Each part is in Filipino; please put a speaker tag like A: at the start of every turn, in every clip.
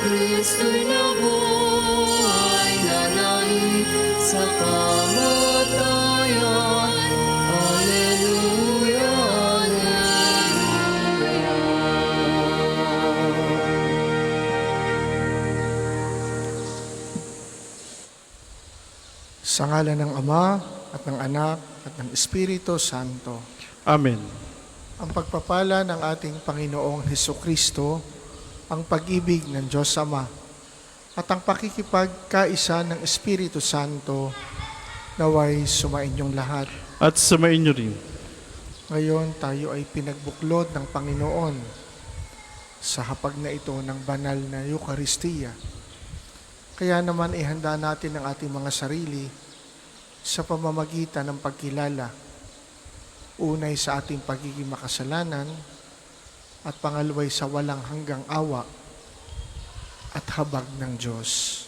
A: Kristo'y nabuhay na langit sa kamatayan. Alleluia, Alleluia.
B: Sa ngalan ng Ama at ng Anak at ng Espiritu Santo.
C: Amen.
B: Ang pagpapala ng ating Panginoong Hesukristo, ang pag-ibig ng Diyos Ama, at ang pakikipagkaisa ng Espiritu Santo naway sumainyong lahat.
C: At sumain niyo rin.
B: Ngayon tayo ay pinagbuklod ng Panginoon sa hapag na ito ng banal na Eucharistia. Kaya naman ihanda natin ang ating mga sarili sa pamamagitan ng pagkilala. Unay sa ating pagiging makasalanan at pangalaway sa walang hanggang awa at habag ng Diyos.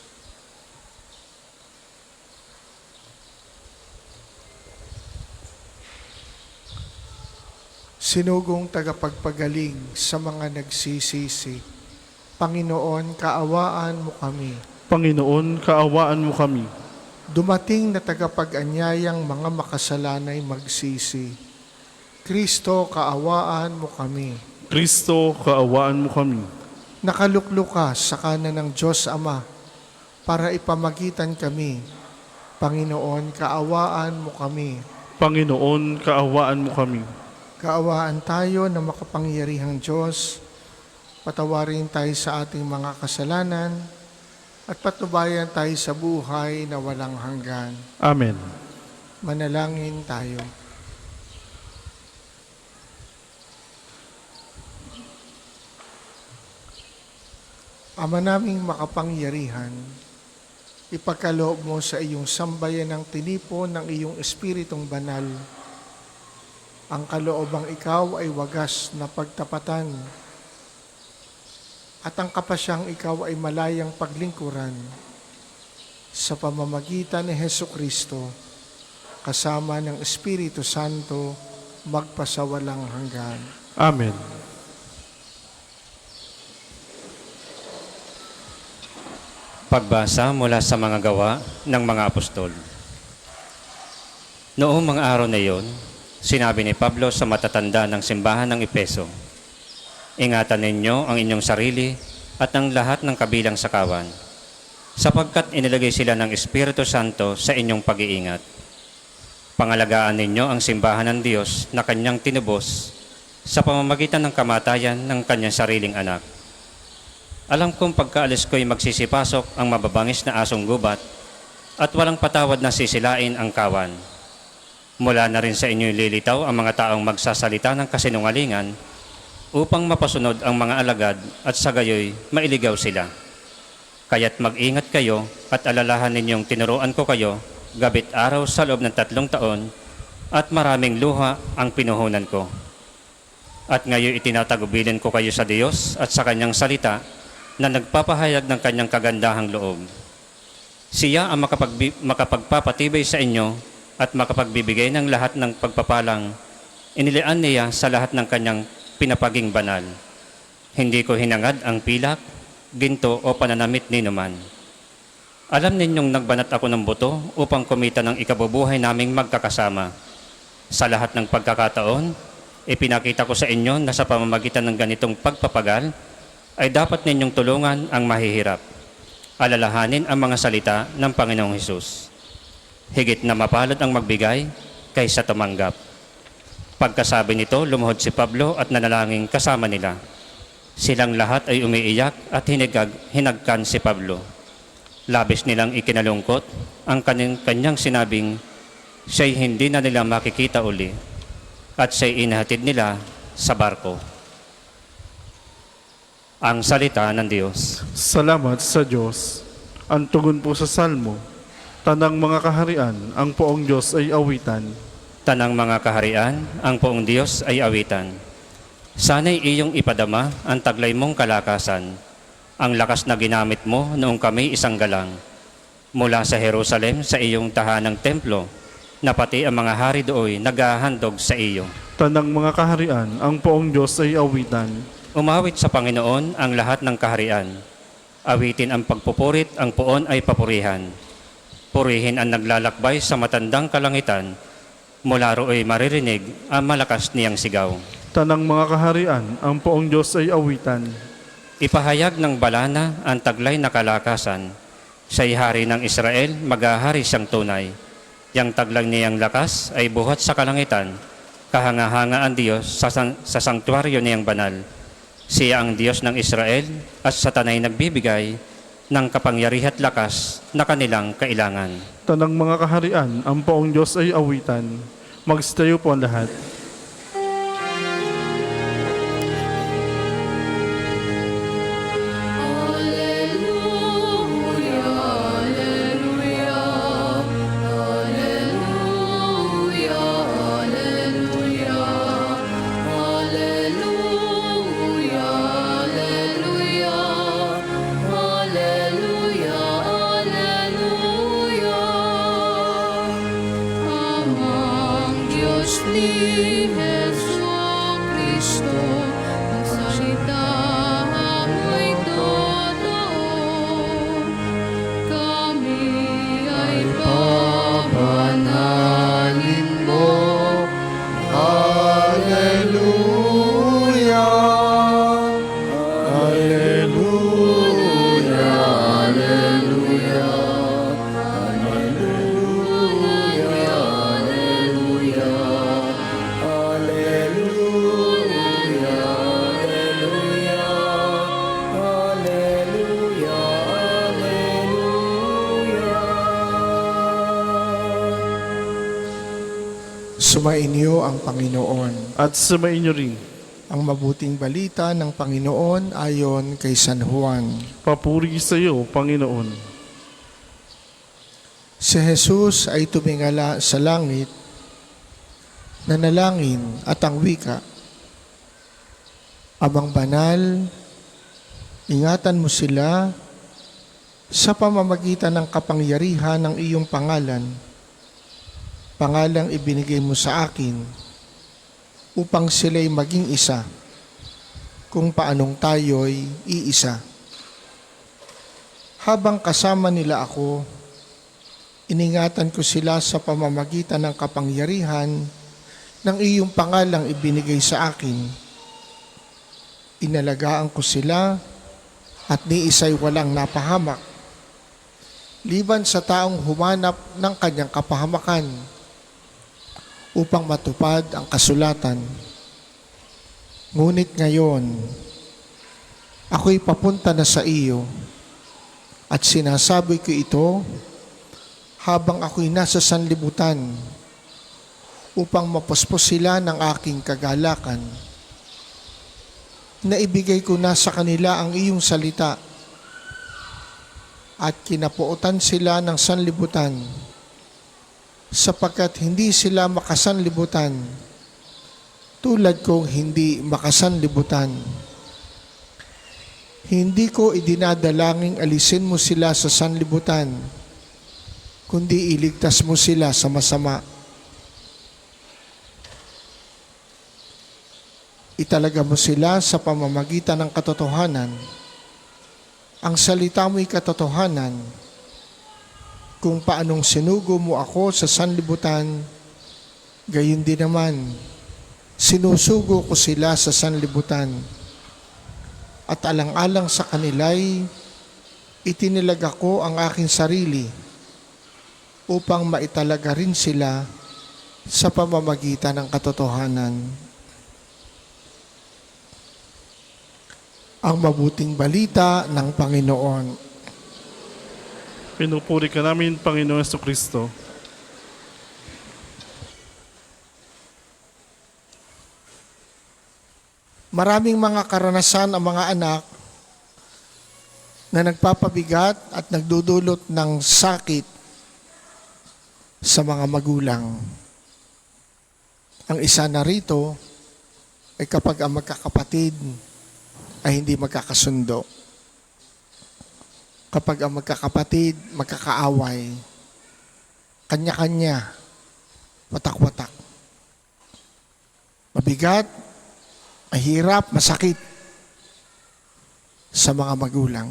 B: Sinugong tagapagpagaling sa mga nagsisisi, Panginoon, kaawaan mo kami.
C: Panginoon, kaawaan mo kami.
B: Dumating na tagapag-anyayang mga makasalanay magsisi, Kristo, kaawaan mo kami.
C: Kristo, kaawaan mo kami.
B: Nakaluklok ka sa kanan ng Diyos Ama para ipamagitan kami. Panginoon, kaawaan mo kami.
C: Panginoon, kaawaan mo kami.
B: Kaawaan tayo na makapangyarihang Diyos. Patawarin tayo sa ating mga kasalanan at patnubayan tayo sa buhay na walang hanggan.
C: Amen.
B: Manalangin tayo. Ama naming makapangyarihan, ipagkaloob mo sa iyong sambayan ng tinipon ng iyong Espiritong Banal, ang kaloobang ikaw ay wagas na pagtapatan at ang kapasyang ikaw ay malayang paglingkuran sa pamamagitan ni Hesukristo kasama ng Espiritu Santo magpasawalang hanggan.
C: Amen.
D: Pagbasa mula sa mga gawa ng mga apostol. Noong mga araw na iyon, sinabi ni Pablo sa matatanda ng simbahan ng Efeso, ingatan ninyo ang inyong sarili at ang lahat ng kabilang sa kawan, sapagkat inilagay sila ng Espiritu Santo sa inyong pag-iingat. Pangalagaan ninyo ang simbahan ng Diyos na kanyang tinubos sa pamamagitan ng kamatayan ng kanyang sariling anak. Alam kong pagkaalis ko'y magsisipasok ang mababangis na asong gubat at walang patawad na sisilain ang kawan. Mula na rin sa inyo lilitaw ang mga taong magsasalita ng kasinungalingan upang mapasunod ang mga alagad at sa gayoy mailigaw sila. Kaya't mag-ingat kayo at alalahan ninyong tinuruan ko kayo gabit araw sa loob ng 3 taon at maraming luha ang pinuhunan ko. At ngayon itinatagubilin ko kayo sa Diyos at sa kanyang salita na nagpapahayag ng kanyang kagandahang loob. Siya ang makapagpapatibay sa inyo at makapagbibigay ng lahat ng pagpapalang inilian niya sa lahat ng kanyang pinapaging banal. Hindi ko hinangad ang pilak, ginto o pananamit ninuman. Alam ninyong nagbanat ako ng buto upang kumita ng ikabubuhay naming magkakasama. Sa lahat ng pagkakataon, ipinakita ko sa inyo na sa pamamagitan ng ganitong pagpapagal, ay dapat ninyong tulungan ang mahihirap. Alalahanin ang mga salita ng Panginoong Hesus. Higit na mapalad ang magbigay kaysa tumanggap. Pagkasabi nito, lumuhod si Pablo at nanalangin kasama nila. Silang lahat ay umiiyak at hinagkan si Pablo. Labis nilang ikinalungkot ang kanyang sinabing siya'y hindi na nila makikita uli at siya'y inahatid nila sa barko. Ang salita ng Diyos.
C: Salamat sa Diyos. Ang tugon po sa Salmo, tanang mga kaharian, ang poong Diyos ay awitan.
D: Tanang mga kaharian, ang poong Diyos ay awitan. Sana'y iyong ipadama ang taglay mong kalakasan, ang lakas na ginamit mo noong kami isang galang. Mula sa Jerusalem sa iyong tahanang templo, na pati ang mga hari dooy naghahandog sa iyo.
C: Tanang mga kaharian, ang poong Diyos ay awitan.
D: Umawit sa Panginoon ang lahat ng kaharian. Awitin ang pagpupurit, ang poon ay papurihan. Purihin ang naglalakbay sa matandang kalangitan. Mula ro'y maririnig ang malakas niyang sigaw.
C: Tanang mga kaharian, ang poong Diyos ay awitan.
D: Ipahayag ng balana ang taglay na kalakasan. Siya'y hari ng Israel, maghahari siyang tunay. Yang taglay niyang lakas ay buhat sa kalangitan. Kahanga-hanga ang Diyos sa sanktuaryo niyang banal. Siya ang Diyos ng Israel at sa tanay nagbibigay ng kapangyarihan at lakas na kanilang kailangan.
C: Tanang mga kaharian, ang poong Diyos ay awitan. Magstayo po ang lahat.
A: Alleluia, alleluia, alleluia, alleluia, alleluia, alleluia, alleluia, alleluia. Amang Diyos ni Jesucristo, ang salita mo'y totoo. Kami ay
B: Papanalin mo. Hallelujah. Hallelujah. Hallelujah. Hallelujah. Hallelujah. Hallelujah. Hallelujah. Hallelujah. Sumainyo ang Panginoon.
C: At sumainyo rin.
B: Ang mabuting balita ng Panginoon ayon kay San Juan.
C: Papuri sa iyo, Panginoon.
B: Si Jesus ay tumingala sa langit, nanalangin at ang wika, Amang banal, ingatan mo sila sa pamamagitan ng kapangyarihan ng iyong pangalan, pangalang ibinigay mo sa akin, upang sila'y maging isa, kung paanong tayo'y iisa. Habang kasama nila ako, iningatan ko sila sa pamamagitan ng kapangyarihan ng iyong pangalang ibinigay sa akin. Inalagaan ko sila at ni isa'y walang napahamak, liban sa taong humanap ng kanyang kapahamakan upang matupad ang kasulatan. Ngunit ngayon, ako'y papunta na sa iyo at sinasabi ko ito habang ako'y nasa sanlibutan upang mapuspos sila ng aking kagalakan. Naibigay ko na sa kanila ang iyong salita at kinapuotan sila ng sanlibutan sapagkat hindi sila makasanlibutan tulad kong hindi makasanlibutan. Hindi ko idinadalangin alisin mo sila sa sanlibutan, kundi iligtas mo sila sa masama. Italaga mo sila sa pamamagitan ng katotohanan. Ang salita mo'y katotohanan. Kung paanong sinugo mo ako sa sanlibutan, gayon din naman, sinusugo ko sila sa sanlibutan. At alang-alang sa kanila'y itinilaga ko ang aking sarili upang maitalaga rin sila sa pamamagitan ng katotohanan. Ang mabuting balita ng Panginoon.
C: Pinupuri ka namin, Panginoon Jesucristo.
B: Maraming mga karanasan ang mga anak na nagpapabigat at nagdudulot ng sakit sa mga magulang. Ang isa na rito ay kapag ang magkakapatid ay hindi magkakasundo. Kapag ang magkakapatid magkakaaway, kanya-kanya, watak-watak. Mabigat, mahirap, masakit sa mga magulang.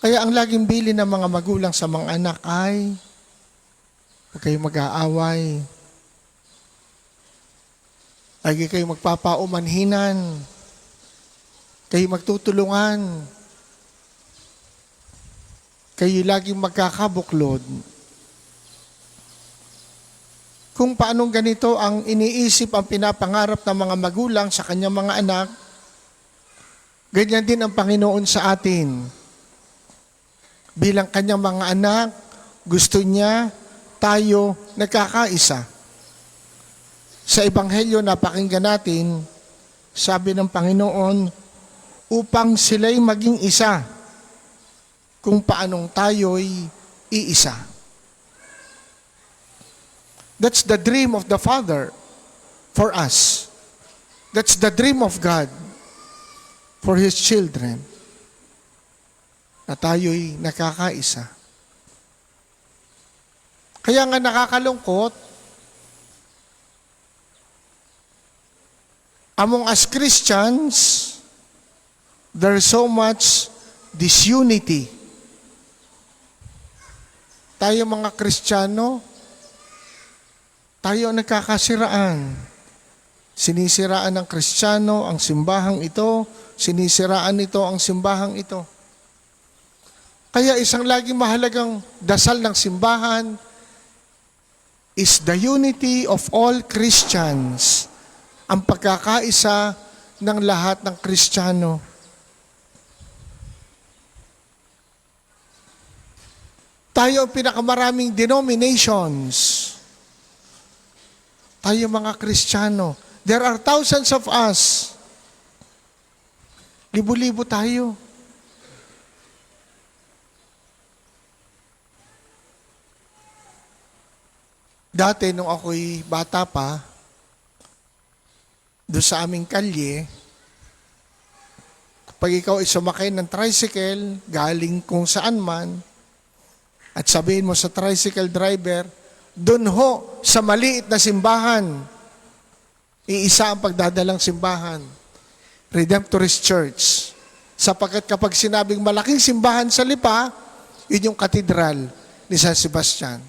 B: Kaya ang laging bilin ng mga magulang sa mga anak ay huwag kayong mag-aaway. Lagi kayong magpapaumanhinan. Kayo magtutulungan. Kayo laging magkakabuklod. Kung paanong ganito ang iniisip, ang pinapangarap ng mga magulang sa kanyang mga anak, ganyan din ang Panginoon sa atin. Bilang kanyang mga anak, gusto niya tayo nagkakaisa. Sa Ebanghelyo na pakinggan natin, sabi ng Panginoon, upang sila'y maging isa, kung paanong tayo'y iisa. That's the dream of the Father for us. That's the dream of God for His children. Na tayo'y nakakaisa. Kaya nga nakakalungkot, among us Christians, there's so much disunity. Tayo mga Kristiyano, tayo ang nagkakasiraan. Sinisiraan ng Kristiyano ang simbahang ito, sinisiraan nito ang simbahang ito. Kaya isang laging mahalagang dasal ng simbahan is the unity of all Christians, ang pagkakaisa ng lahat ng Kristiyano. Tayo ang pinakamaraming denominations. Tayo mga Kristiyano. There are thousands of us. Libo-libo tayo. Dati, nung ako'y bata pa, doon sa aming kalye, kapag ikaw ay sumakay ng tricycle, galing kung saan man, at sabihin mo sa tricycle driver, doon ho sa maliit na simbahan, iisa ang pagdadalang simbahan, Redemptorist Church. Sapagkat kapag sinabing malaking simbahan sa Lipa, yun yung katedral ni San Sebastian.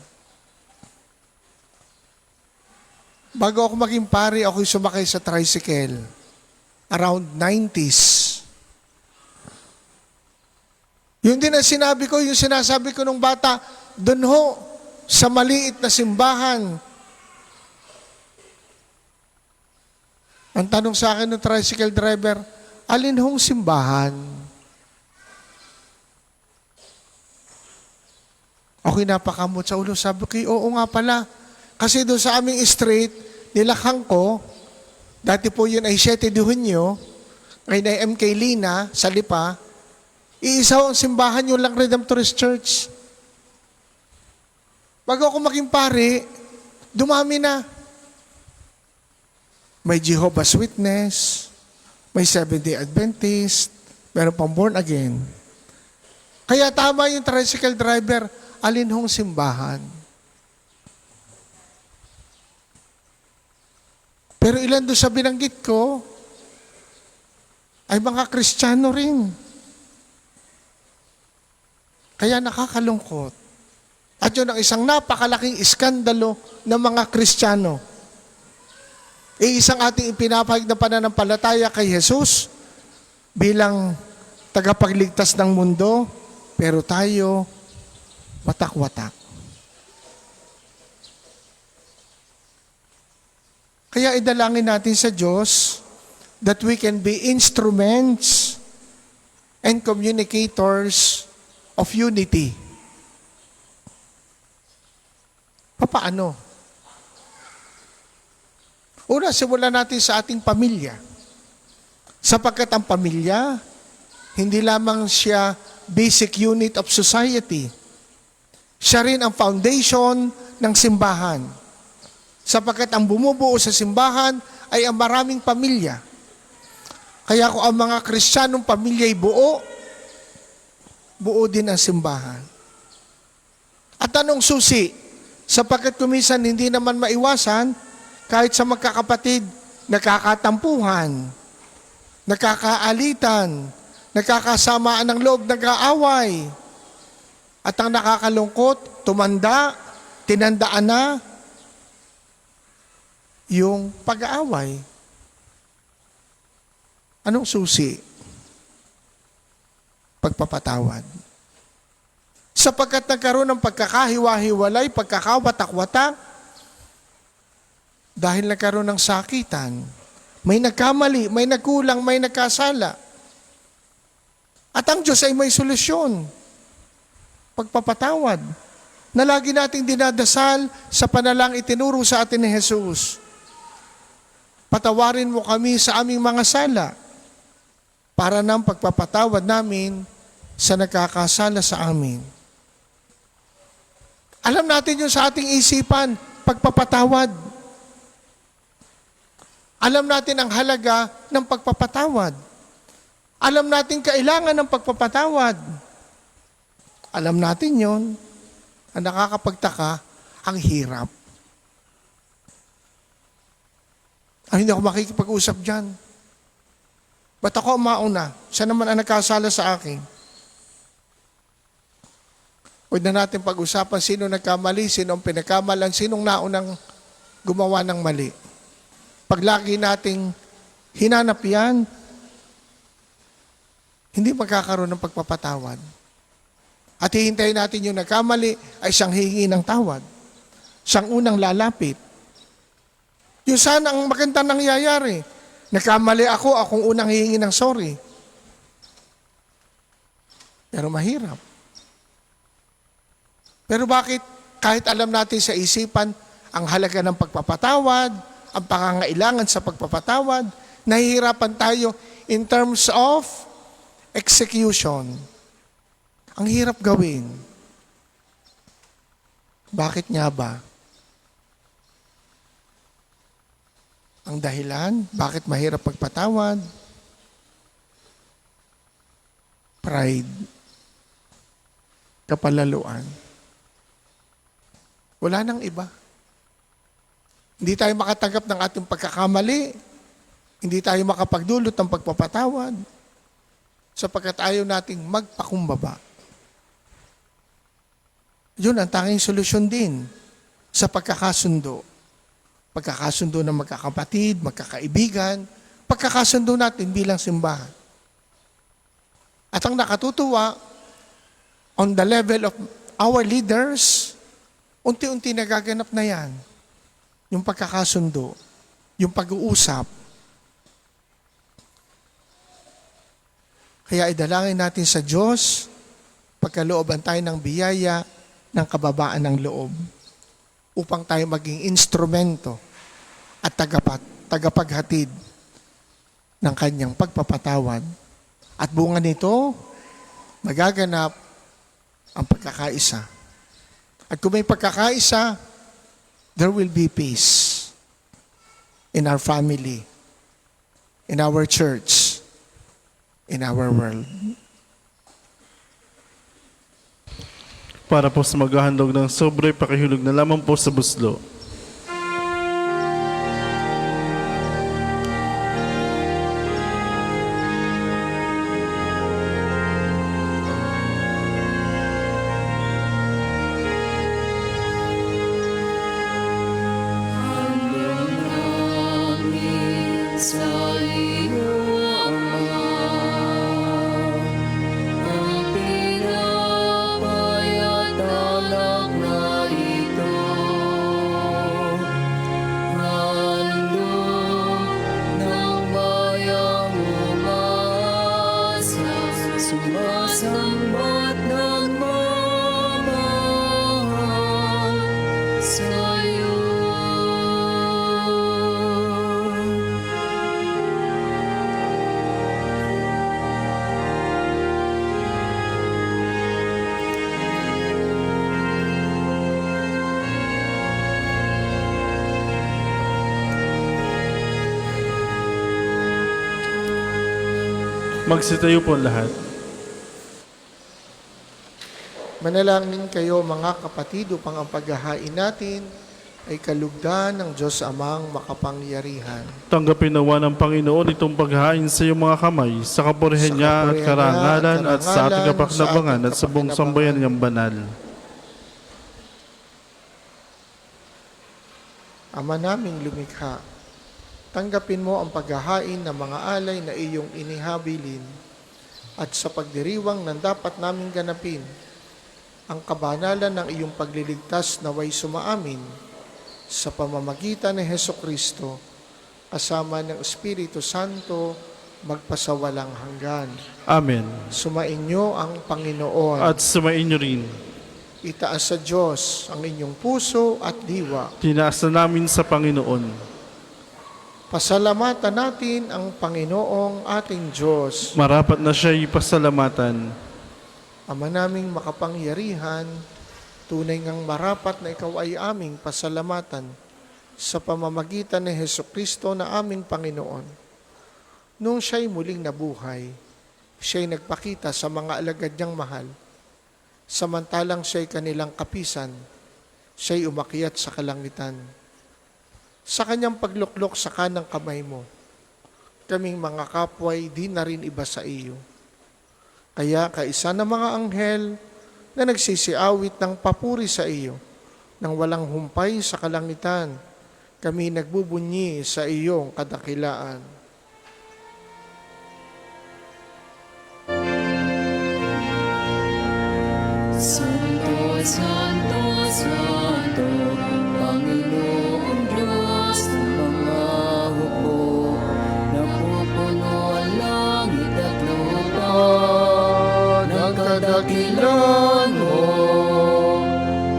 B: Bago ako maging pari, ako'y sumakay sa tricycle. Around 90s. Yun din ang sinabi ko, yung sinasabi ko nung bata, doon ho, sa maliit na simbahan. Ang tanong sa akin ng tricycle driver, alin hong simbahan? Ako'y napakamot sa ulo. Sabi ko, oo nga pala. Kasi doon sa aming street, nilakhang ko, dati po yun ay 7 de Junio, ngayon ay MK Lina, sa Lipa, iisa ang simbahan yun lang Redemptorist Church. Bago ako maging pari, dumami na. May Jehovah's Witness, may Seventh-day Adventist, meron pang born again. Kaya tama yung tricycle driver, alin hong simbahan? Pero ilan doon sa binanggit ko, ay mga Kristiyano rin. Kaya nakakalungkot. At yun ang isang napakalaking iskandalo ng mga Kristiyano. Isang ating ipinapahayag na pananampalataya kay Jesus bilang tagapagligtas ng mundo, pero tayo watak-watak. Kaya idalangin natin sa Diyos that we can be instruments and communicators of unity. Paano? Una, simulan natin sa ating pamilya. Sapagkat ang pamilya, hindi lamang siya basic unit of society. Siya rin ang foundation ng simbahan. Sapagkat ang bumubuo sa simbahan ay ang maraming pamilya. Kaya kung ang mga Kristiyanong pamilya ay buo, buo din ang simbahan. At anong susi? Sapagkat kumisan hindi naman maiwasan, kahit sa magkakapatid, nakakatampuhan, nakakaalitan, nagkakasamaan ng loob, nag-aaway. At ang nakakalungkot, tumanda, tinandaan na yung pag-aaway. Anong susi? Pagpapatawad. Sapagkat nagkaroon ng pagkakahiwa-hiwalay, pagkakawatak-watak, dahil nagkaroon ng sakitan, may nagkamali, may nagkulang, may nagkasala. At ang Diyos ay may solusyon. Pagpapatawad. Na lagi nating dinadasal sa panalang itinuro sa atin ni Jesus. Patawarin mo kami sa aming mga sala para ng pagpapatawad namin sa nagkakasala sa amin. Alam natin yun sa ating isipan, pagpapatawad. Alam natin ang halaga ng pagpapatawad. Alam natin kailangan ng pagpapatawad. Alam natin yon. Ang nakakapagtaka, ang hirap. Hindi ako makikipag-usap dyan. Ba't ako mauna? Siya naman ang nagkasala sa akin. Huwag na natin pag-usapan sino nagkamali, sino ang pinagkamalan, sinong naunang gumawa ng mali. Pag lagi nating hinanap yan, hindi magkakaroon ng pagpapatawad. At hihintayin natin yung nagkamali ay siyang hihingi ng tawad. Siyang unang lalapit. Yung sana ang magandang nangyayari. Nagkamali ako, akong unang hihingi ng sorry. Pero mahirap. Pero bakit kahit alam natin sa isipan ang halaga ng pagpapatawad, ang pangangailangan sa pagpapatawad, nahihirapan tayo in terms of execution. Ang hirap gawin. Bakit nga ba? Ang dahilan, bakit mahirap pagpatawad? Pride. Kapalaluan. Wala nang iba. Hindi tayo makatanggap ng ating pagkakamali. Hindi tayo makapagdulot ng pagpapatawad. Sapagkat ayaw nating magpakumbaba. Yun ang tanging solusyon din sa pagkakasundo. Pagkakasundo ng magkakapatid, magkakaibigan, pagkakasundo natin bilang simbahan. At ang nakatutuwa, on the level of our leaders, unti-unti nagaganap na yan. Yung pagkakasundo, yung pag-uusap. Kaya idalangin natin sa Diyos, pagkalooban tayo ng biyaya, ng kababaan ng loob upang tayo maging instrumento at tagapaghatid ng kanyang pagpapatawad. At bunga nito, magaganap ang pagkakaisa. At kung may pagkakaisa, there will be peace in our family, in our church, in our world.
C: Para po sa maghahandog ng sobre, pakihulog na lamang po sa buslo.
A: Sa iyo, Ama, ang pinapayat alak na ito, handog ng bayang umasa, sumasambat nagmamahal sa iyo.
C: Magsitayo po lahat.
B: Manalangin kayo mga kapatid upang ang paghahain natin ay kalugdan ng Diyos Amang makapangyarihan.
C: Tanggapin nawa ng Panginoon itong paghain sa iyong mga kamay, sa kapurihan
B: Sa
C: niya at
B: kapurihan
C: karangalan
B: niya
C: at sa ating
B: sa
C: kapakinabangan
B: ating
C: at sa buong sambayan niyang banal.
B: Ama naming lumikha, tanggapin mo ang paghahain ng mga alay na iyong inihabilin at sa pagdiriwang ng dapat naming ganapin, ang kabanalan ng iyong pagliligtas naway sumaamin sa pamamagitan ni Hesukristo kasama ng Espiritu Santo magpasawalang hanggan.
C: Amen.
B: Sumainyo ang Panginoon.
C: At sumain niyo rin.
B: Itaas sa Diyos ang inyong puso at diwa.
C: Tinaas na namin sa Panginoon.
B: Pasalamatan natin ang Panginoong ating Diyos.
C: Marapat na siya'y pasalamatan.
B: Ama naming makapangyarihan, tunay ngang marapat na ikaw ay aming pasalamatan sa pamamagitan ni Hesukristo na aming Panginoon. Nung siya'y muling nabuhay, siya'y nagpakita sa mga alagad niyang mahal. Samantalang siya'y kanilang kapisan, siya'y umakyat sa kalangitan. Sa kanyang pagluklok sa kanang kamay mo, kaming mga kapway di na rin iba sa iyo. Kaya kaisa ng mga anghel na nagsisiawit ng papuri sa iyo, nang walang humpay sa kalangitan, kami nagbubunyi sa iyong kadakilaan.
A: Santo, Santo, Santo, Panginoong Diyos ng mga hukbo, napupuno ang langit at lupa,
B: Nagkadakilan mo,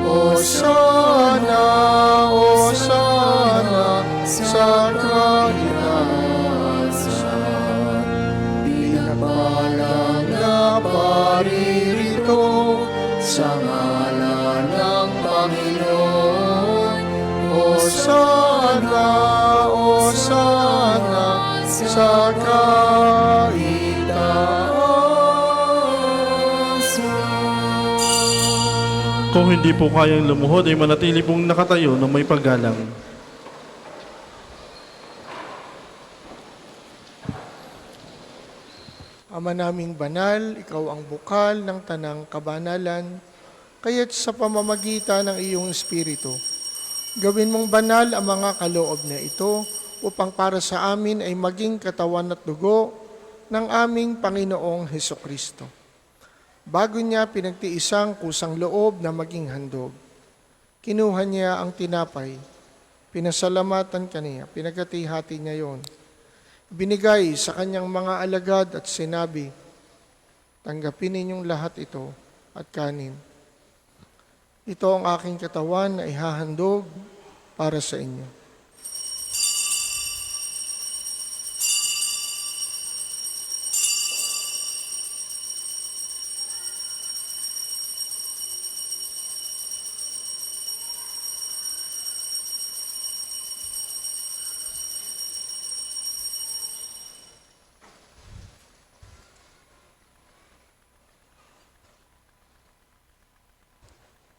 B: Hosana, Hosana, sa kaitaasan. Pinagpalang na paririto sa ngalan ng Panginoon. Hosana, Hosana, sa kaitaasan.
C: Kung hindi po kayang lumuhod, ay manatili pong nakatayo na may paggalang.
B: Ama naming banal, ikaw ang bukal ng tanang kabanalan, kaya't sa pamamagitan ng iyong Espiritu, gawin mong banal ang mga kaloob na ito upang para sa amin ay maging katawan at dugo ng aming Panginoong Hesukristo. Bago niya pinagtiisang kusang loob na maging handog, kinuha niya ang tinapay, pinasalamatan kaniya, pinagkati-hati niya yon. Binigay sa kanyang mga alagad at sinabi, tanggapin ninyong lahat ito at kanin. Ito ang aking katawan na ihahandog para sa inyo.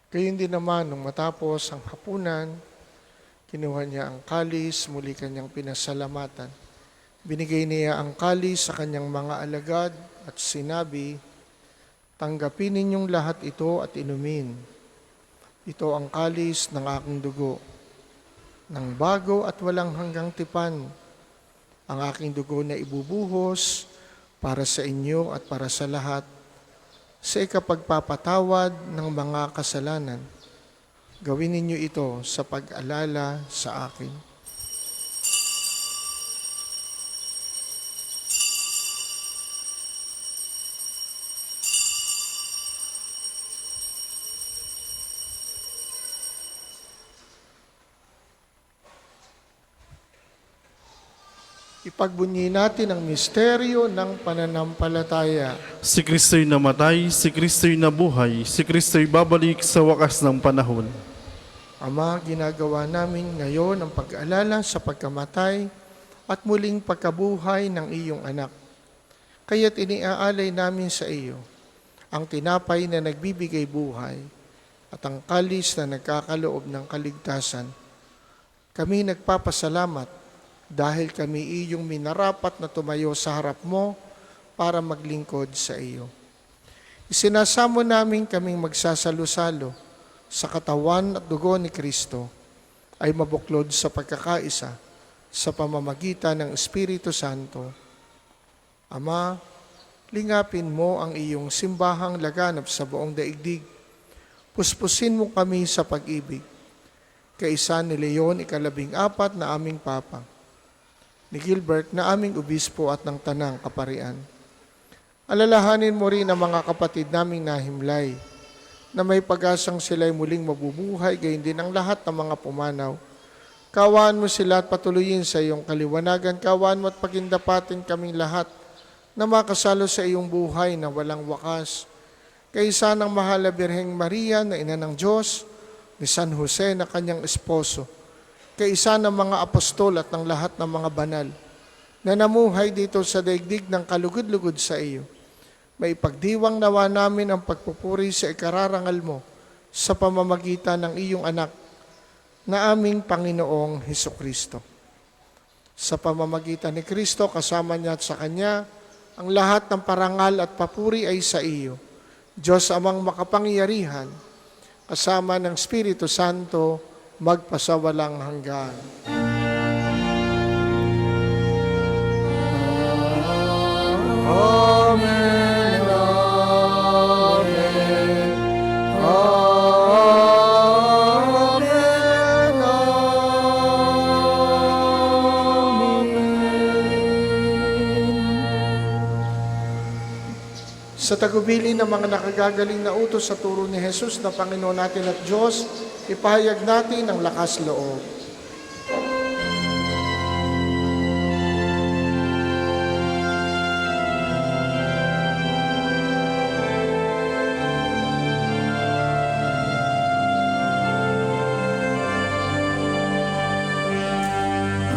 B: Gayun din naman, nung matapos ang hapunan, kinuha niya ang kalis, muli kanyang pinasalamatan. Binigay niya ang kalis sa kanyang mga alagad at sinabi, tanggapin ninyong lahat ito at inumin. Ito ang kalis ng aking dugo, ng bago at walang hanggang tipan. Ang aking dugo na ibubuhos para sa inyo at para sa lahat, sa ikapagpapatawad ng mga kasalanan. Gawin ninyo ito sa pag-alala sa akin. Ipagbunyi natin ang misteryo ng pananampalataya.
C: Si Kristo'y namatay, si Kristo'y nabuhay, si Kristo'y babalik sa wakas ng panahon.
B: Ama, ginagawa namin ngayon ang pag-alala sa pagkamatay at muling pagkabuhay ng iyong anak. Kaya't iniaalay namin sa iyo ang tinapay na nagbibigay buhay at ang kalis na nagkakaloob ng kaligtasan. Kami nagpapasalamat dahil kami iyong minarapat na tumayo sa harap mo para maglingkod sa iyo. Isinasamo namin kaming magsasalo-salo sa katawan at dugo ni Kristo ay mabuklod sa pagkakaisa sa pamamagitan ng Espiritu Santo. Ama, lingapin mo ang iyong simbahang laganap sa buong daigdig. Puspusin mo kami sa pag-ibig. Kaisa ni Leon, 14 na aming Papa, ni Gilbert na aming obispo at ng Tanang Kaparian. Alalahanin mo rin ang mga kapatid naming nahimlay, na may pag-asang sila'y muling mabubuhay, gayon din ang lahat ng mga pumanaw. Kawaan mo sila at patuloyin sa iyong kaliwanagan. Kawaan mo at pagindapatin kaming lahat na makasalo sa iyong buhay na walang wakas. Kaisa ng mahal na Birheng Maria na ina ng Diyos, ni San Jose na kanyang esposo, kaisa ng mga apostol at ng lahat ng mga banal na namuhay dito sa daigdig ng kalugod-lugod sa iyo. May pagdiwang nawa namin ang pagpupuri sa ikararangal mo sa pamamagitan ng iyong anak na aming Panginoong Hesukristo. Sa pamamagitan ni Kristo, kasama niya at sa Kanya, ang lahat ng parangal at papuri ay sa iyo, Diyos amang makapangyarihan, kasama ng Espiritu Santo, magpasawalang hanggan. Amen. Amen. Amen. Sa tagubili ng mga nakagagaling na utos sa turo ni Jesus na Panginoon natin at Diyos, ipahayag natin ang lakas loob.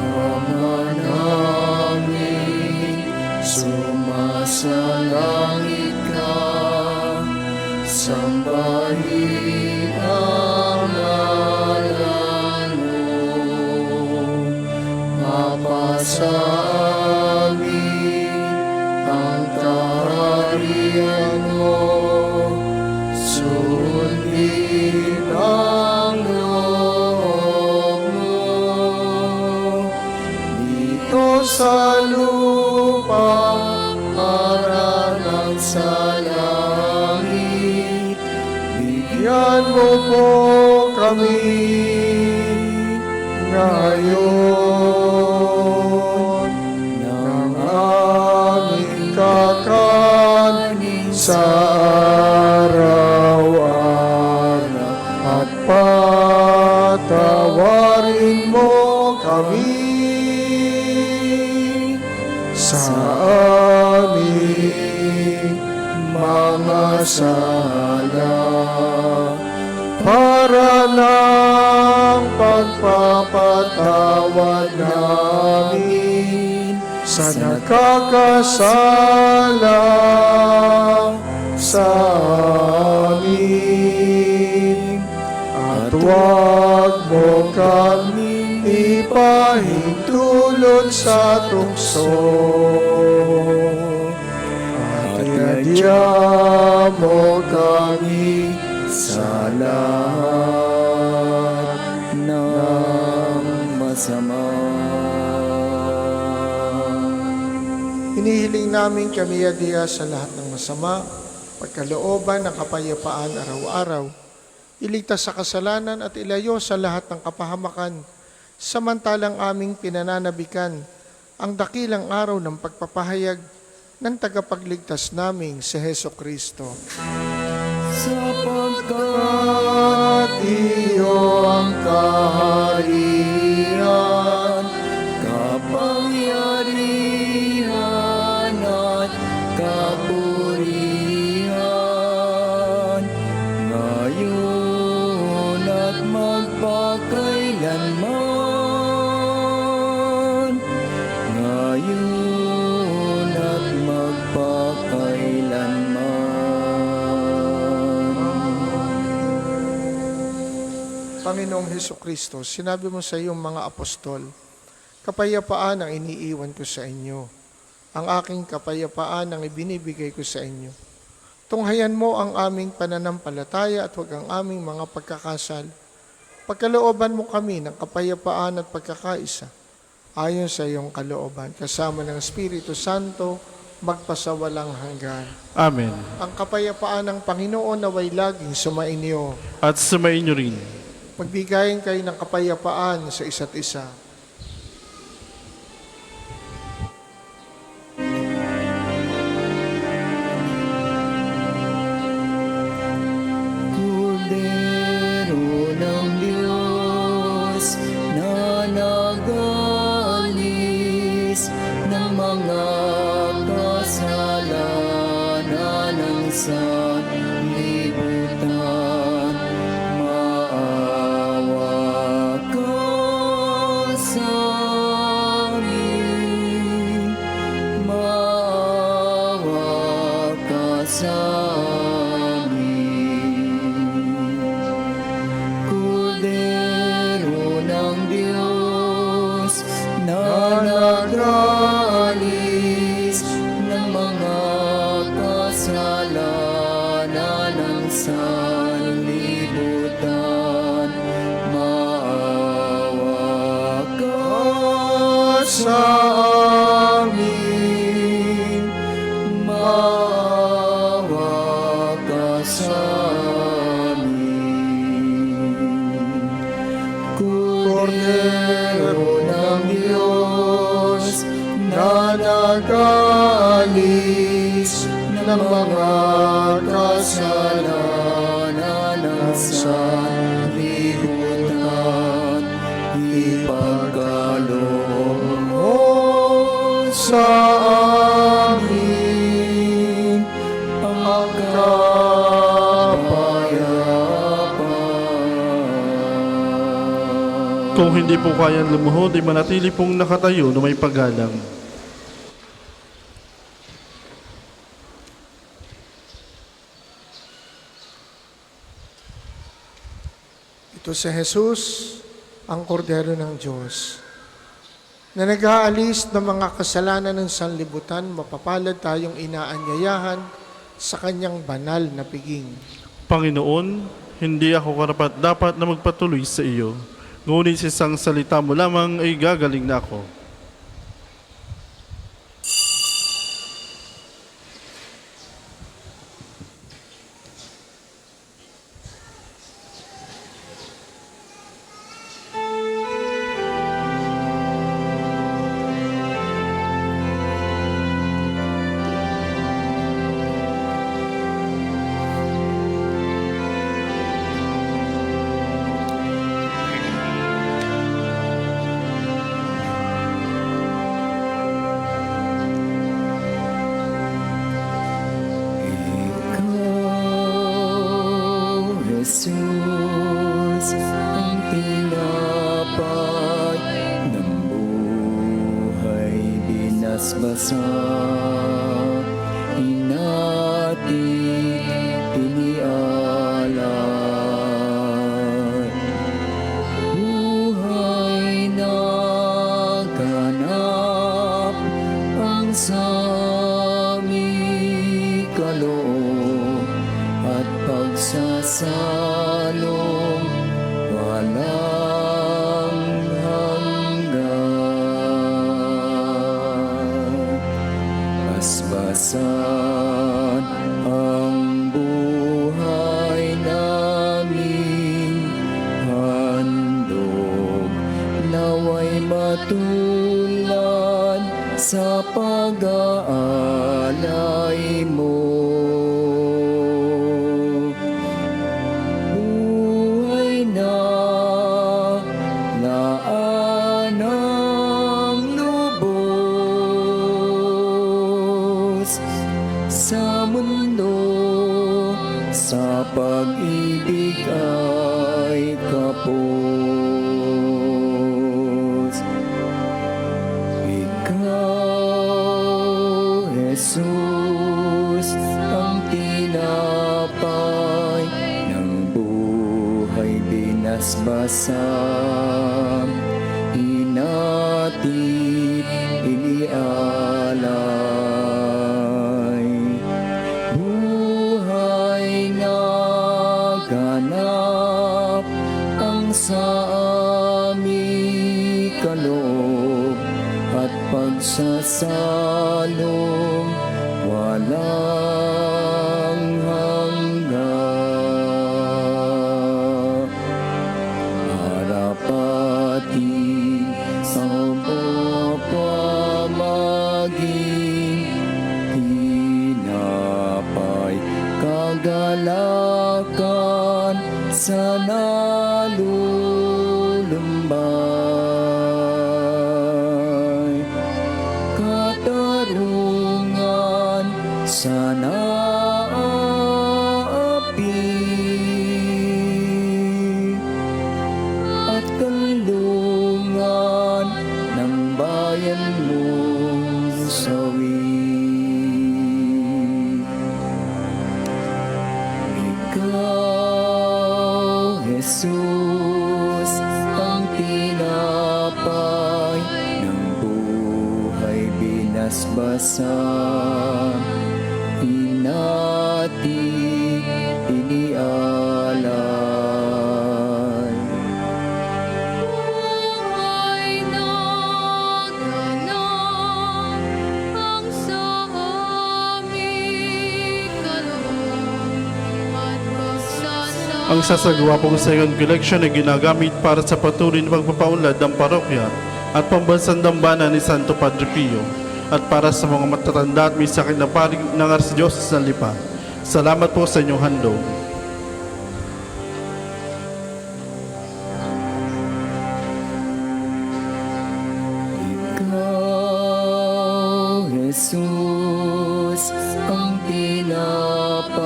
A: Ama namin, sumasalangit ka, sambahin ang ngalan mo, mapasa amin ang kaharian mo, sundin ang loob mo, dito sa lupa para lang sa langit. Bigyan mo po kami ngayon ng aming kakanin sa araw-araw at patawarin mo kami sa aming mga sala, para ng pagpapatawad namin sa nakakasala sa amin. At huwag mo kami ipahintulot sa tukso, at iadya mo kami sa lahat ng masama.
B: Hinihiling namin kami iadya sa lahat ng masama, pagkalooban ng kapayapaan araw-araw, iligtas sa kasalanan at ilayo sa lahat ng kapahamakan, samantalang aming pinananabikan ang dakilang araw ng pagpapahayag ng tagapagligtas naming si Hesukristo.
A: Sapagkat iyo ang kaharian, kapangyarihan at kapurihan, ngayon at magpakailanman, ngayon at magpakailanman.
B: Panginoong Hesus Kristo, sinabi mo sa iyong mga apostol, kapayapaan ang iniiwan ko sa inyo. Ang aking kapayapaan ang ibinibigay ko sa inyo. Tunghayan mo ang aming pananampalataya at huwag ang aming mga pagkakasal. Pagkalooban mo kami ng kapayapaan at pagkakaisa ayon sa iyong kalooban, kasama ng Espiritu Santo, magpasawalang hanggan.
C: Amen.
B: Ang kapayapaan ng Panginoon naway laging sumainyo.
C: At sumainyo rin.
B: Magbigayin kayo ng kapayapaan sa isa't isa.
A: Kordero ng Diyos na nagalis ng mga kasalanan ng sanlibutan, maawa ka sa amin, maawa ka sa Kordero ng Diyos na nagalis ng mga kasalanan ng sanlibutan, maawa ka sa amin, maawa ka sa Kordero ng Diyos na nagalis ng mga kasalanan ng sanlibutan, ipagkaloob mo sa amin ang kapayapaan.
C: Kung hindi po kayang lumuhod, ay manatili pong nakatayo na may paggalang.
B: Ito si Jesus, ang Kordero ng Diyos, na nag-aalis ng mga kasalanan ng sanlibutan, mapapalad tayong inaanyayahan sa kanyang banal na piging.
C: Panginoon, hindi ako karapat-dapat na magpatuloy sa iyo, ngunit sa isang salita mo lamang ay gagaling na ako.
A: Jesus, ang tinapay ng buhay binasbasa, inating tinialan. Buhay na ganap ang sami kaloob at pagsasalong walang hanggan. Basbasan ang buhay namin, handog naway matulad sa pag-aalay mo. Buhay na laanang lubos sa mundo, sa pag-ibig ay kapos. Ikaw, Jesus, ang tinapay ng buhay binasbasan, hinatid, inialay. Buhay na ganap ang sa aming kaloob at pagsasalong walang hanggan. Harapatin sa pamaging tinapay, kagalakan sa nalulumbay, katarungan sa naapi, at kalungan ng bayan mong sawi. Ikaw, Jesus, ang tinapay ng buhay binasbasan, hinatid, inialay.
E: Buhay na ganap ang sa aming kaloob at pagsasama.
C: Ang sasagawa pong second collection ay ginagamit para sa patuloy na pagpapaunlad ng parokya at pambansang dambana ni Santo Padre Pio at para sa mga matatanda at may sakit na paring ng Archdiocese ng Lipa. Salamat po sa inyong handog.
A: Ikaw, Jesus, ang tinapay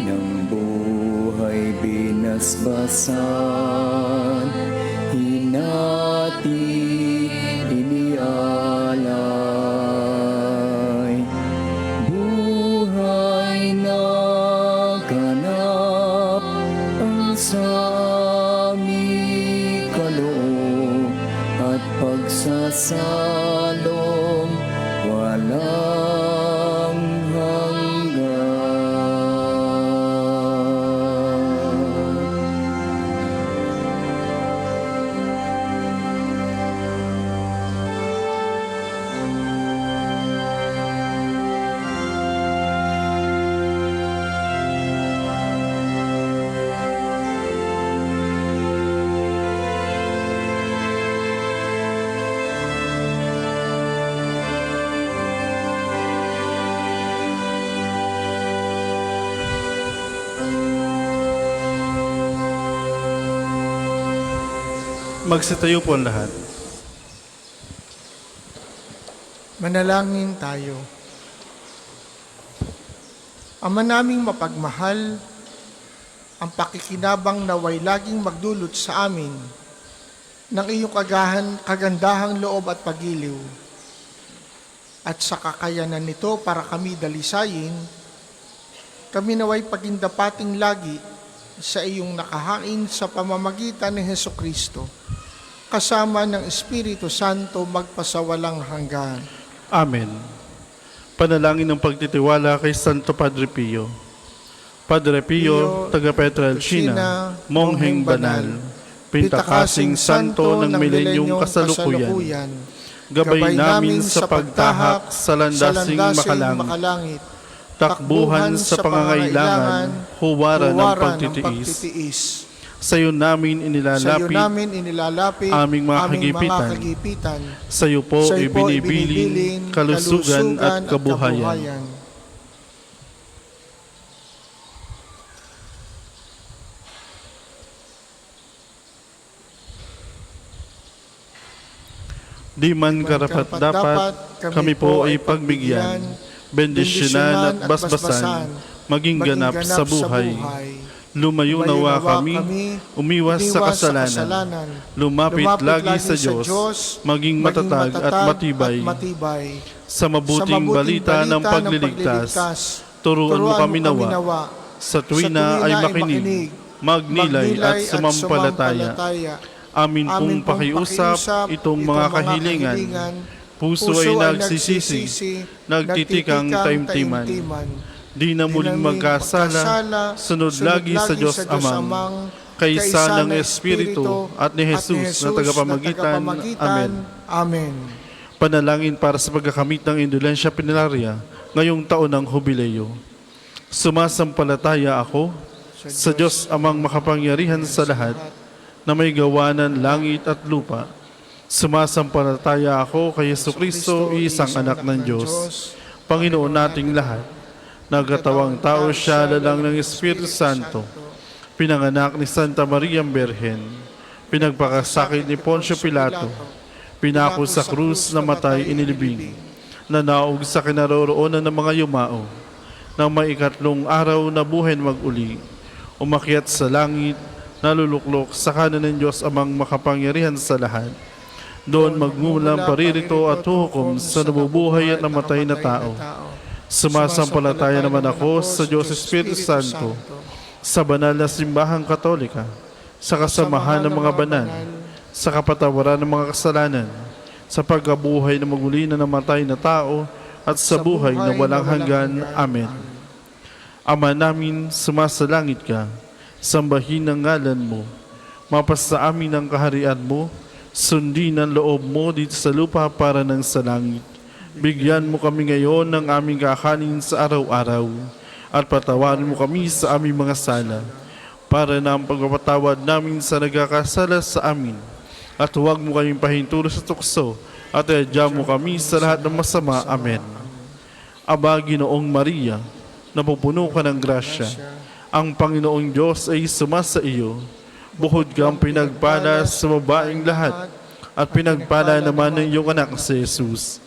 A: ng buhay binasbasan, hinatid, inialay. Buhay na ganap ang sa aming kaloob at pagsasalong walang
C: Magsitayo po ang lahat.
B: Manalangin tayo. Ama naming mapagmahal, ang pakikinabang naway laging magdulot sa amin ng iyong kagandahang loob at pagiliw. At sa kakayanan nito para kami dalisayin, kami naway pagindapating lagi sa iyong nakahain sa pamamagitan ni Hesukristo, kasama ng Espiritu Santo magpasawalang hanggan.
C: Amen. Panalangin ng pagtitiwala kay Santo Padre Pio. Padre Pio, taga Petralcina, mongheng banal, pintakasing santo ng milenyong kasalukuyan, gabay namin sa pagtahak sa landasing makalangit, takbuhan sa pangangailangan, huwaran ng pagtitiis. Sa iyo namin inilalapit aming mga kagipitan. Sa iyo po ibinibilin kalusugan at kabuhayan. Di man karapat-dapat, kami po ay pagbigyan, bendisyonan at basbasan, maging ganap sa buhay. Lumayo nawa kami, umiwas sa kasalanan, lumapit lagi sa Diyos, maging matatag at matibay. Sa mabuting balita ng pagliligtas, turuan mo kami nawa, sa tuwina ay makinig, magnilay at sumampalataya. Amin pong pakiusap itong mga kahilingan. Puso ay nagsisisi, nagtitikang taimtiman. Di na muling magkasala, sunod lagi sa Diyos Amang, kaysa ng Espiritu at ni Jesus na tagapamagitan. Amen.
B: Amen.
C: Panalangin para sa pagkakamit ng indulensya pinararya ngayong taon ng Hubileo. Sumasampalataya ako sa Diyos Amang makapangyarihan sa lahat, na may gawa ng langit at lupa. Sumasampalataya ako kay Jesucristo, isang anak ng Diyos, Panginoon nating lahat. Nagkatawang tao siya lalang ng Espiritu Santo, pinanganak ni Santa Maria Berhen, pinagpakasakit ni Poncio Pilato, pinako sa krus, namatay, inilibing, nanaog sa kinaroroonan ng mga yumao, nang may ikatlong araw na buhay mag-uli, umakyat sa langit, naluluklok sa kanan ng Diyos Amang makapangyarihan sa lahat. Doon magmulang paririto at hukom sa nabubuhay at namatay na tao. Sumasampalataya naman ako sa Diyos Espiritu Santo, sa banal na simbahang katolika, sa kasamahan ng mga banal, sa kapatawaran ng mga kasalanan, sa pagkabuhay na maguli na namatay na tao, at sa buhay na walang hanggan. Amen. Ama namin, sumasalangit ka, sambahin ang ngalan mo, mapasa amin ang kaharian mo, sundin ang loob mo dito sa lupa para ng sa langit. Bigyan mo kami ngayon ng aming kakanin sa araw-araw, at patawarin mo kami sa aming mga sala, para na ang pagpapatawad namin sa nagkakasala sa amin. At huwag mo kaming pahintulot sa tukso, at iadya mo kami sa lahat ng masama. Amen. Aba, Ginoong Maria, napupuno ka ng grasya, ang Panginoong Diyos ay sumasa iyo. Buhod kang pinagpala sa babaeng lahat, at pinagpala naman ng iyong anak si Jesus.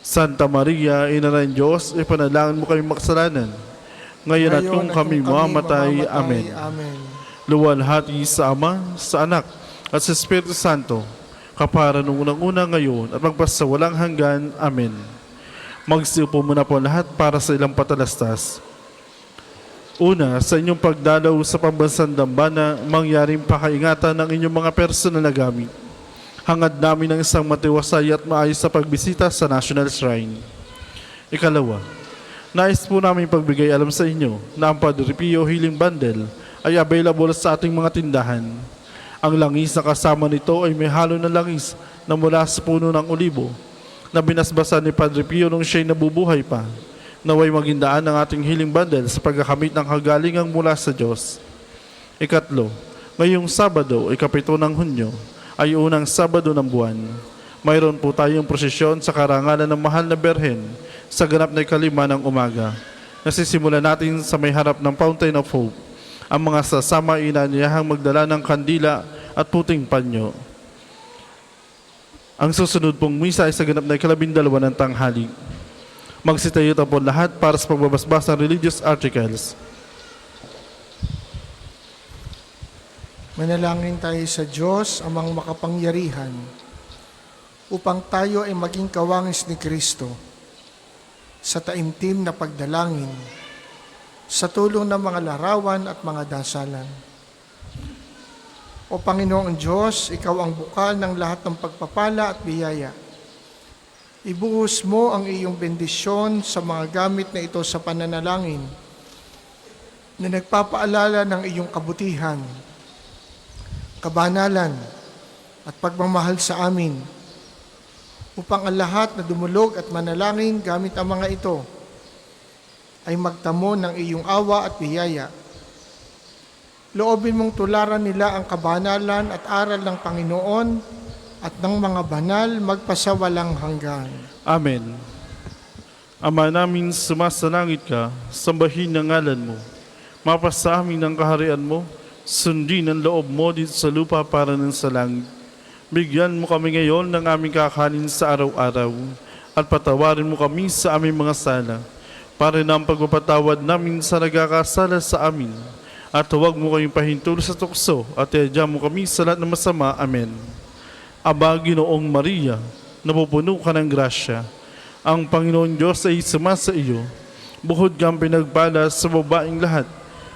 C: Santa Maria, Ina ng Diyos, ipanalangin mo kami makasalanan, ngayon at kung kami mamatay. Amen. Luwalhati sa Ama, sa Anak, at sa Espiritu Santo, kapara nung unang-una ngayon, at magpasawalang hanggan. Amen. Magsiupo muna po lahat para sa ilang patalastas. Una, sa inyong pagdalaw sa pambansang dambana, mangyaring pakaingatan ng inyong mga personal na gamit. Hangad namin ng isang matiwasay at maayos sa pagbisita sa National Shrine. Ikalawa, nais po namin pagbigay alam sa inyo na ang Padre Pio Healing Bundle ay available sa ating mga tindahan. Ang langis na kasama nito ay may halo na langis na mula sa puno ng olibo na binasbasan ni Padre Pio nung siya'y nabubuhay pa. Naway maging daan ng ating healing bundle sa pagkakamit ng kagalingang mula sa Diyos. Ikatlo, ngayong Sabado, ika-7 ng Hunyo, ay unang Sabado ng buwan. Mayroon po tayong prosesyon sa karangalan ng Mahal na Berhen sa ganap na 5 ng umaga. Nasisimula natin sa may harap ng Fountain of Hope. Ang mga sasama ay inanyahang magdala ng kandila at puting panyo. Ang susunod pong misa ay sa ganap na 12 ng tanghali. Magsitayo po lahat para sa pagbabasbas ng religious articles.
B: Manalangin tayo sa Diyos, Amang makapangyarihan, upang tayo ay maging kawangis ni Kristo sa taimtim na pagdalangin, sa tulong ng mga larawan at mga dasalan. O Panginoong Diyos, Ikaw ang bukal ng lahat ng pagpapala at biyaya. Ibuhos mo ang iyong bendisyon sa mga gamit na ito sa pananalangin na nagpapaalala ng iyong kabutihan, kabanalan at pagmamahal sa amin, upang ang lahat na dumulog at manalangin gamit ang mga ito ay magtamo ng iyong awa at biyaya. Loobin mong tularan nila ang kabanalan at aral ng Panginoon at ng mga banal magpasawalang hanggan.
C: Amen. Ama namin, sumasalangit ka, sambahin ang ngalan mo. Mapasa amin ang kaharian mo, sundin ang loob mo dito sa lupa para ng sa langit. Bigyan mo kami ngayon ng aming kakanin sa araw-araw, at patawarin mo kami sa aming mga sala, para na ang pagpapatawad namin sa nagkakasala sa amin. At huwag mo kaming pahintulot sa tukso, at iadya mo kami sa lahat ng masama. Amen. Aba, Ginoong Maria, napupuno ka ng grasya, ang Panginoon Diyos ay sumasa iyo. Buhod kang pinagpala sa babaeng lahat,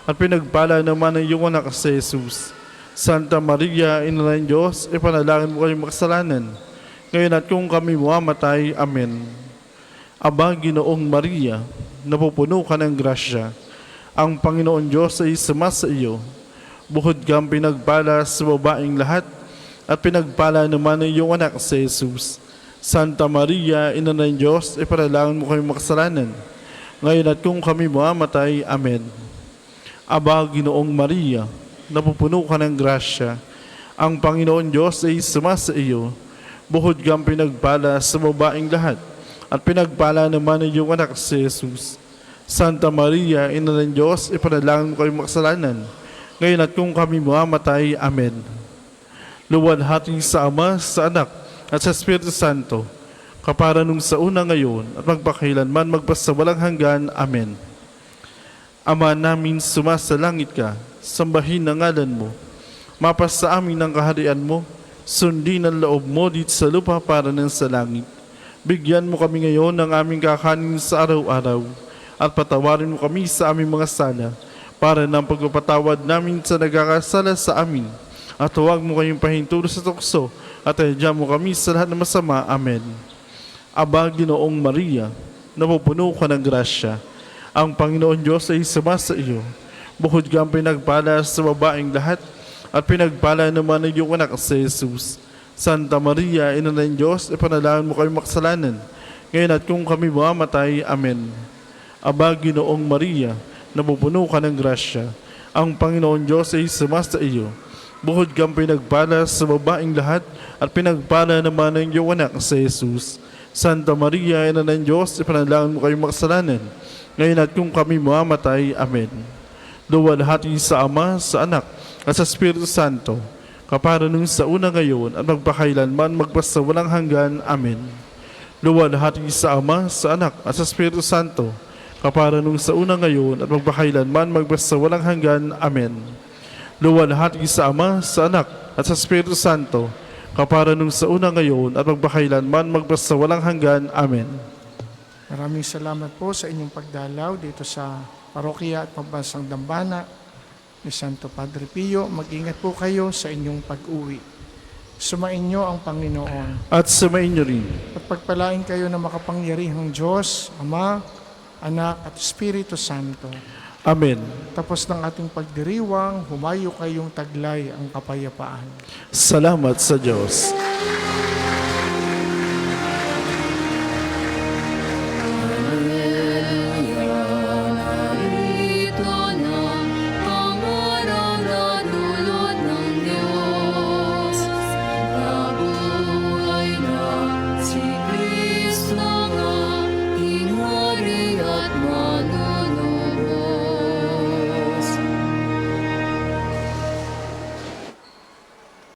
C: at pinagpala naman ng iyong anak si Jesus. Santa Maria, Ina ng Diyos, ipanalangin mo kayong makasalanan, ngayon at kung kami mamatay. Amen. Aba, Ginoong Maria, napupuno ka ng grasya. Ang Panginoon Diyos ay sumasa iyo. Bukod kang pinagpala sa babaeng lahat, at pinagpala naman ng iyong anak si Jesus. Santa Maria, Ina ng Diyos, ipanalangin mo kayong makasalanan, ngayon at kung kami mamatay. Amen. Aba, Ginoong Maria, napupuno ka ng grasya. Ang Panginoon Diyos ay sumasa iyo. Bukod kang pinagpala sa babaeng lahat, at pinagpala naman ng iyong anak si Jesus. Santa Maria, Ina ng Diyos, ipanalangin mo kayong makasalanan, ngayon at kung kami mamatay. Amen. Luwalhati sa Ama, sa Anak, at sa Espiritu Santo, kapara nung sa una ngayon, at magpakailanman magpasawalang hanggan. Amen. Ama namin, sumasalangit ka, sambahin ang ngalan mo. Mapas sa amin ang kaharian mo, sundin ang loob mo dito sa lupa para ng sa langit. Bigyan mo kami ngayon ng aming kakanin sa araw-araw, at patawarin mo kami sa aming mga sala, para ng pagpapatawad namin sa nagkakasala sa amin. At huwag mo kayong pahinturo sa tukso, at ayadya mo kami sa lahat ng masama. Amen. Aba, Ginoong Maria, napupuno ka ng grasya. Ang Panginoon Diyos ay sumasa iyo. Bukod kang pinagpala sa babaeng lahat, at pinagpala naman ng iyong anak si Jesus. Santa Maria, Ina ng Diyos, ipanalangin mo kayong makasalanan, ngayon at kung kami mamatay. Amen. Aba, Ginoong Maria, napupuno ka ng grasya. Ang Panginoon Diyos ay sumasa iyo. Bukod kang pinagpala sa babaeng lahat, at pinagpala naman ng iyong anak si Jesus. Santa Maria, Ina ng Diyos, ipanalangin mo kayong makasalanan, ngayon at kung kami mamatay. Amen. Luwalhati sa Ama, sa Anak, at sa Espiritu Santo, kapara nung sa una ngayon, at magpakailanman magpasawalang hanggan. Amen. Luwalhati sa Ama, sa Anak, at sa Espiritu Santo, kapara nung sa una ngayon, at magpakailanman magpasawalang hanggan. Amen. Luwalhati sa Ama, sa Anak, at sa Espiritu Santo, kapara nung sa una ngayon, at magpakailanman magpasawalang hanggan. Amen.
B: Maraming salamat po sa inyong pagdalaw dito sa parokya at pambansang dambana ni Santo Padre Pio. Mag-ingat po kayo sa inyong pag-uwi. Sumainyo ang Panginoon.
C: At sumainyo rin.
B: At pagpalain kayo ng makapangyarihang Diyos, Ama, Anak at Espiritu Santo.
C: Amen.
B: Tapos ng ating pagdiriwang, humayo kayong taglay ang kapayapaan.
C: Salamat sa Diyos.